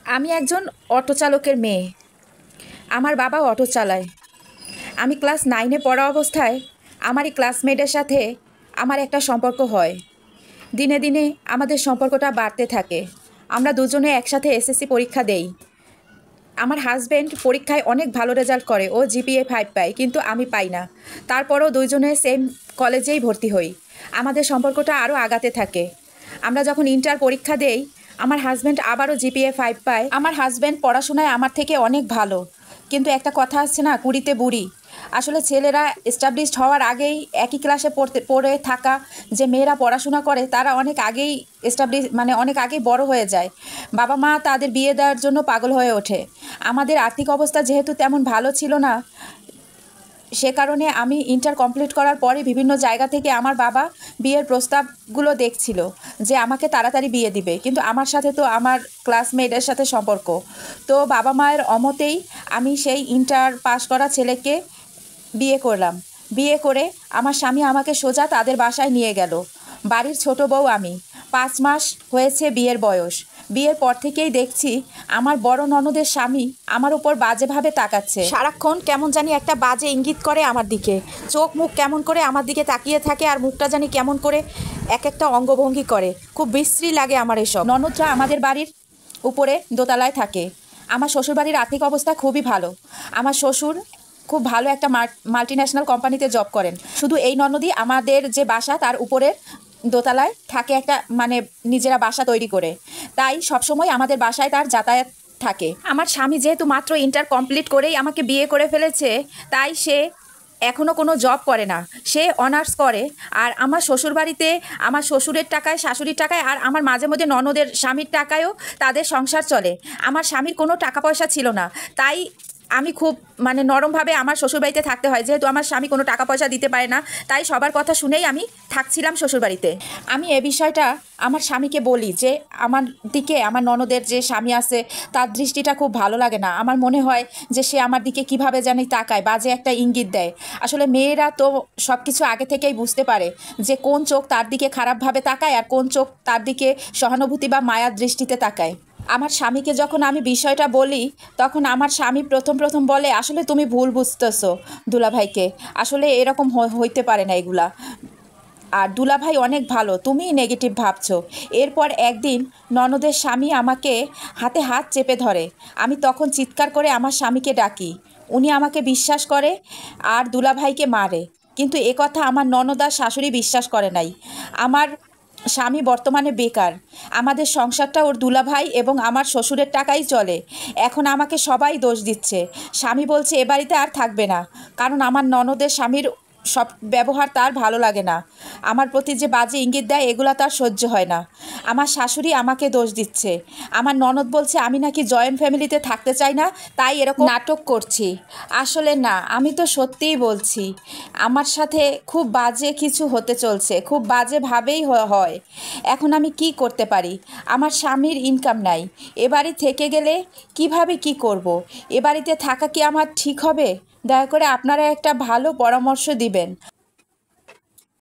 আমি একজন অটো চালকের মেয়ে। আমার বাবা অটো চালায়। আমি ক্লাস 9-এ পড়া অবস্থায় আমারই ক্লাসমেটের সাথে আমার একটা সম্পর্ক হয়। দিনে দিনে আমাদের সম্পর্কটা বাড়তে থাকে। আমরা দুজনে একসাথে এসএসসি পরীক্ষা দেই। আমার হাজব্যান্ড পরীক্ষায় অনেক ভালো রেজাল্ট করে, ও জিপিএ 5 পায়, কিন্তু আমি পাই না। তারপরও দুজনে সেম কলেজেই ভর্তি হই। আমাদের সম্পর্কটা আরও আগাতে থাকে। আমরা যখন ইন্টার পরীক্ষা দেই, আমার হাজব্যান্ড আবারও জিপিএ 5 পায়। আমার হাজব্যান্ড পড়াশোনায় আমার থেকে অনেক ভালো, কিন্তু একটা কথা আছে না, কুড়িতে বুড়ি। আসলে ছেলেরা এস্টাবলিশড হওয়ার আগেই একই ক্লাসে পড়ে থাকা যে মেয়েরা পড়াশোনা করে তারা অনেক আগেই অনেক আগেই বড় হয়ে যায়। বাবা মা তাদের বিয়ে দেওয়ার জন্য পাগল হয়ে ওঠে। আমাদের আর্থিক অবস্থা যেহেতু তেমন ভালো ছিল না, সে কারণে আমি ইন্টার কমপ্লিট করার পরে বিভিন্ন জায়গা থেকে আমার বাবা বিয়ের প্রস্তাবগুলো দেখছিল যে আমাকে তাড়াতাড়ি বিয়ে দিবে, কিন্তু আমার সাথে তো আমার ক্লাসমেটের সাথে সম্পর্ক। তো বাবা মায়ের অমতেই আমি সেই ইন্টার পাস করা ছেলেকে বিয়ে করলাম। বিয়ে করে আমার স্বামী আমাকে সোজা তাদের বাসায় নিয়ে গেল। বাড়ির ছোট বউ আমি। 5 মাস হয়েছে বিয়ের বয়স। বিয়ের পর থেকেই দেখছি আমার বড় ননদের স্বামী আমার উপর বাজেভাবে তাকাচ্ছে। সারাক্ষণ কেমন জানি একটা বাজে ইঙ্গিত করে আমার দিকে, চোখ মুখ কেমন করে আমার দিকে তাকিয়ে থাকে, আর মুখটা জানি কেমন করে এক একটা অঙ্গভঙ্গি করে। খুব বিশ্রী লাগে আমার এসব। ননদরা আমাদের বাড়ির উপরে দোতলায় থাকে। আমার শ্বশুরবাড়ির আর্থিক অবস্থা খুবই ভালো। আমার শ্বশুর খুব ভালো একটা মাল্টিন্যাশনাল কোম্পানিতে জব করেন। শুধু এই ননদই আমাদের যে বাসা তার উপরের দোতলায় থাকে, একটা নিজেরা বাসা তৈরি করে। তাই সবসময় আমাদের বাসায় তার যাতায়াত থাকে। আমার স্বামী যেহেতু মাত্র ইন্টার কমপ্লিট করেই আমাকে বিয়ে করে ফেলেছে, তাই সে এখনও কোনো জব করে না, সে অনার্স করে। আর আমার শ্বশুরবাড়িতে আমার শ্বশুরের টাকায়, শাশুড়ির টাকায়, আর আমার মাঝে মধ্যে ননদের স্বামীর টাকায়ও তাদের সংসার চলে। আমার স্বামীর কোনো টাকা পয়সা ছিল না, তাই আমি খুব নরমভাবে আমার শ্বশুরবাড়িতে থাকতে হয়। যেহেতু আমার স্বামী কোনো টাকা পয়সা দিতে পারে না, তাই সবার কথা শুনেই আমি থাকছিলাম শ্বশুরবাড়িতে। আমি এ বিষয়টা আমার স্বামীকে বলি যে আমার দিকে আমার ননদের যে স্বামী আছে তার দৃষ্টিটা খুব ভালো লাগে না। আমার মনে হয় যে সে আমার দিকে কিভাবে জানি তাকায়, বাজে একটা ইঙ্গিত দেয়। আসলে মেয়েরা তো সব কিছু আগে থেকেই বুঝতে পারে যে কোন চোখ তার দিকে খারাপভাবে তাকায় আর কোন চোখ তার দিকে সহানুভূতি বা মায়ার দৃষ্টিতে তাকায়। আমার স্বামীকে যখন আমি বিষয়টা বলি, তখন আমার স্বামী প্রথম বলে, আসলে তুমি ভুল বুঝতেছো দুলাভাইকে, আসলে এরকম হইতে পারে না এগুলা, আর দুলাভাই অনেক ভালো, তুমিই নেগেটিভ ভাবছো। এরপর একদিন ননদের স্বামী আমাকে হাতে হাত চেপে ধরে। আমি তখন চিৎকার করে আমার স্বামীকে ডাকি। উনি আমাকে বিশ্বাস করে আর দুলাভাইকে মারে, কিন্তু এ কথা আমার ননদ আর শাশুড়ি বিশ্বাস করে নাই। আমার স্বামী বর্তমানে বেকার। আমাদের সংসারটা ওর দুলাভাই এবং আমার শ্বশুরের টাকাই চলে। এখন আমাকে সবাই দোষ দিচ্ছে। স্বামী বলছে এ বাড়িতে আর থাকবে না, কারণ আমার ননদের স্বামীর সব ব্যবহার তার ভালো লাগে না। আমার প্রতি যে বাজে ইঙ্গিত দেয় এগুলা তার সহ্য হয় না। আমার শাশুড়ি আমাকে দোষ দিচ্ছে। আমার ননদ বলছে আমি নাকি জয়েন্ট ফ্যামিলিতে থাকতে চাই না, তাই এরকম নাটক করছি। আসলে না, আমি তো সত্যিই বলছি আমার সাথে খুব বাজে কিছু হতে চলছে, খুব বাজেভাবেই হয়। এখন আমি কি করতে পারি? আমার স্বামীর ইনকাম নাই। এ বাড়ি থেকে গেলে কিভাবে কি করব? এ বাড়িতে থাকা কি আমার ঠিক হবে? দয়া করে আপনারা একটা ভালো পরামর্শ দিবেন।